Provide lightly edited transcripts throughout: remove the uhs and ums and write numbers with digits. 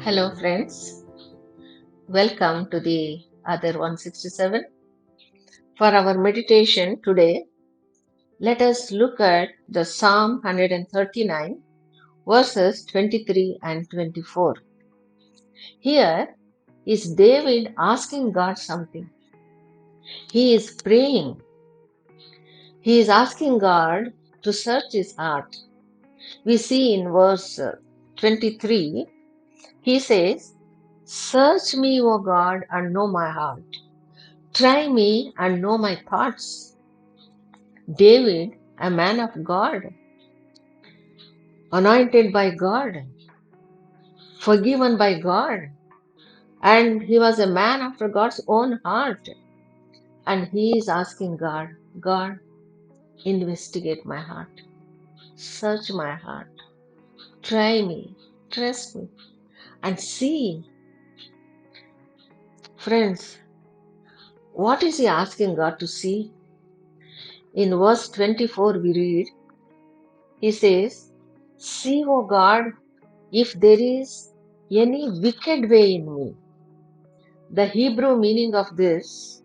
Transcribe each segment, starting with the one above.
Hello, friends. Welcome to the other 167. For our meditation today, let us look at the Psalm 139, verses 23 and 24. Here is David asking God something. He is praying. He is asking God to search his heart. We see in verse 23, he says, "Search me, O God, and know my heart. Try me and know my thoughts." David, a man of God, anointed by God, forgiven by God, and he was a man after God's own heart. And he is asking God, God, investigate my heart, search my heart, try me, trust me, and see. Friends, what is he asking God to see? In verse 24, we read, he says, "See, O God, if there is any wicked way in me." The Hebrew meaning of this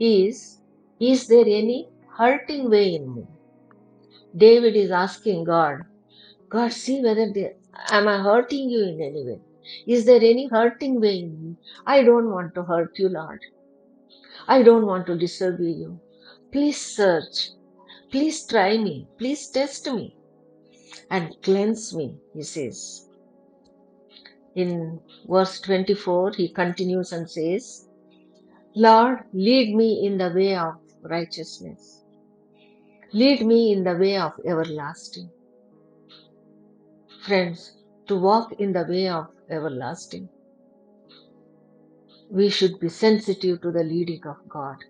is there any hurting way in me? David is asking God, God, see whether am I hurting you in any way? Is there any hurting way in me? I don't want to hurt you, Lord. I don't want to disobey you. Please search. Please try me. Please test me and cleanse me, he says. In verse 24, he continues and says, Lord, lead me in the way of righteousness. Lead me in the way of everlasting. Friends, to walk in the way of everlasting, we should be sensitive to the leading of God.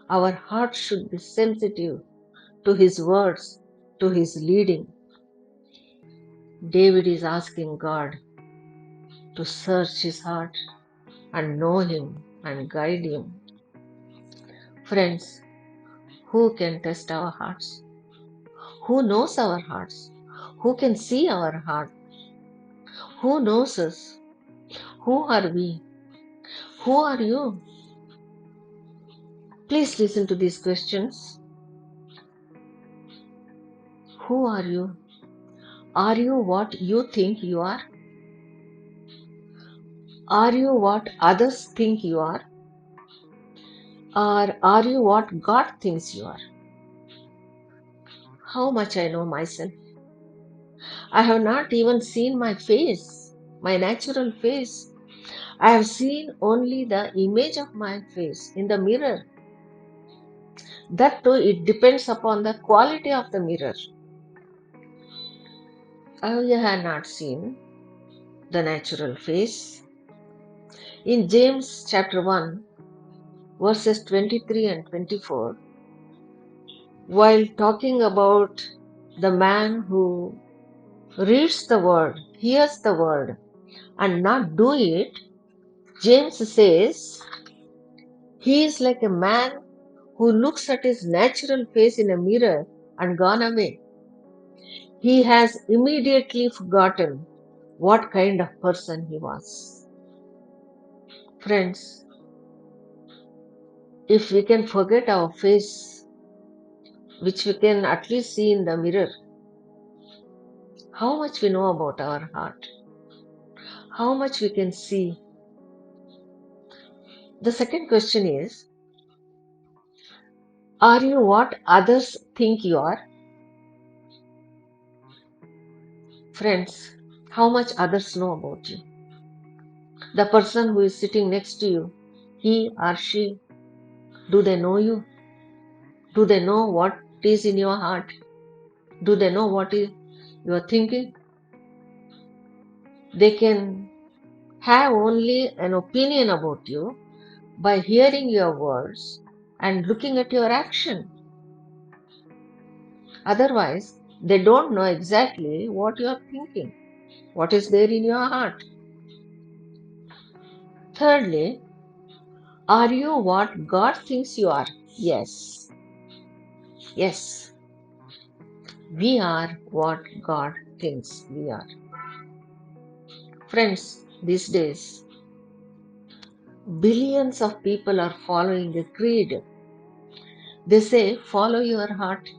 Our heart should be sensitive to His words, to His leading. David is asking God to search his heart and know Him and guide him. Friends, who can test our hearts? Who knows our hearts? Who can see our heart? Who knows us? Who are we? Who are you? Please listen to these questions. Who are you? Are you what you think you are? Are you what others think you are? Or are you what God thinks you are? How much I know myself. I have not even seen my face, my natural face. I have seen only the image of my face in the mirror. That too, it depends upon the quality of the mirror. I have not seen the natural face. In James chapter 1, verses 23 and 24, while talking about the man who reads the word, hears the word, and not do it, James says, he is like a man who looks at his natural face in a mirror and gone away. He has immediately forgotten what kind of person he was. Friends, if we can forget our face, which we can at least see in the mirror, how much we know about our heart, how much we can see. The second question is, are you what others think you are? Friends, how much others know about you? The person who is sitting next to you, he or she, do they know you? Do they know what is in your heart? Do they know what is you are thinking? They can have only an opinion about you by hearing your words and looking at your action. Otherwise, they don't know exactly what you are thinking, what is there in your heart. Thirdly, are you what God thinks you are? Yes. Yes. We are what God thinks we are. Friends, these days, billions of people are following a creed. They say, follow your heart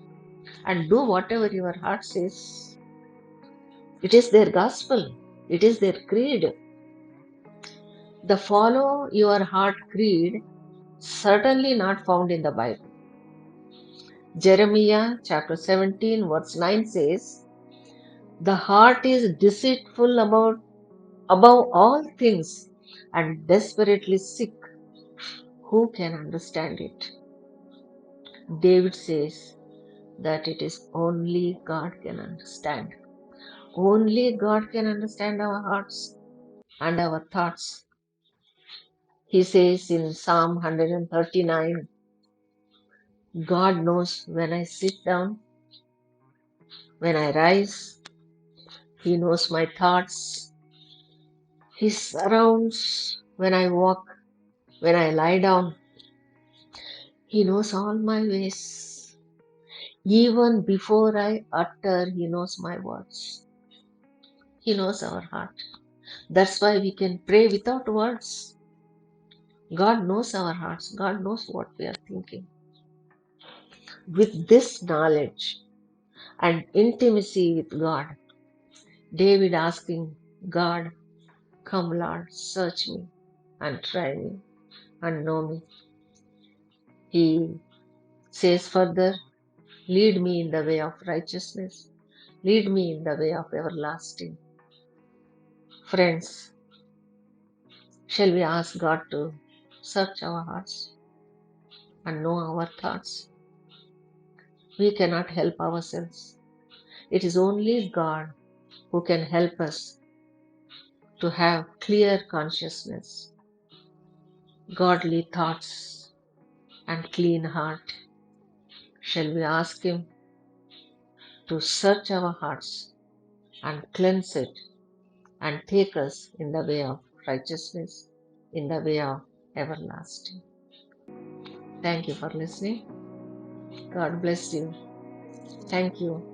and do whatever your heart says. It is their gospel. It is their creed. The follow your heart creed certainly not found in the Bible. Jeremiah chapter 17 verse 9 says, the heart is deceitful above all things and desperately sick. Who can understand it? David says that it is only God can understand. Only God can understand our hearts and our thoughts. He says in Psalm 139, God knows when I sit down, when I rise. He knows my thoughts. He surrounds when I walk, when I lie down. He knows all my ways. Even before I utter, He knows my words. He knows our heart. That's why we can pray without words. God knows our hearts. God knows what we are thinking. With this knowledge and intimacy with God, David asking God, come Lord, search me and try me and know me. He says further, lead me in the way of righteousness. Lead me in the way of everlasting. Friends, shall we ask God to search our hearts and know our thoughts? We cannot help ourselves. It is only God who can help us to have clear consciousness, godly thoughts, and clean heart. Shall we ask Him to search our hearts and cleanse it and take us in the way of righteousness, in the way of everlasting? Thank you for listening. God bless you. Thank you.